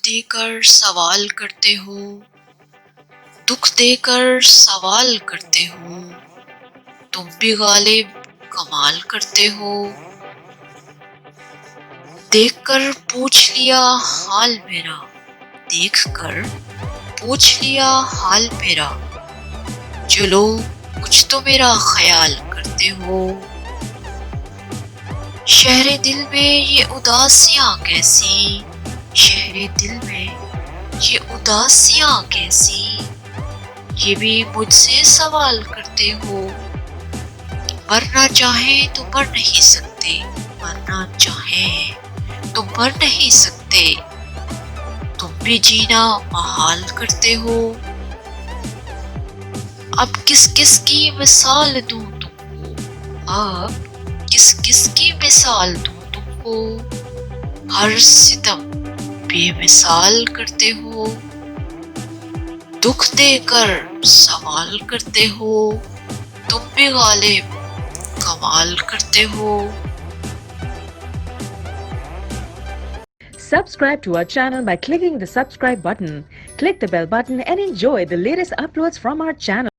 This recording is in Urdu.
دے کر سوال کرتے ہو، دکھ دے کر سوال کرتے ہو، تم بھی غالب کمال کرتے ہو۔ دیکھ کر پوچھ لیا حال میرا، دیکھ کر پوچھ لیا حال میرا، چلو کچھ تو میرا خیال کرتے ہو۔ شہر دل میں یہ اداسیاں کیسی، شہر دل میں یہ اداسیاں کیسی، یہ بھی مجھ سے سوال کرتے ہو۔ مرنا چاہیں تو مر نہیں سکتے، مرنا چاہیں تو مر نہیں سکتے، تم بھی جینا محال کرتے ہو۔ اب کس کس کی مثال دوں تم کو، اب کس کس کی مثال دوں تم کو، ہر ستم بے مثال کرتے ہو۔ دکھ دے کر سوال کرتے ہو، تم بھی غالب کمال کرتے ہو۔ Subscribe to our channel by clicking the subscribe button. Click the bell button and enjoy the latest uploads from our channel.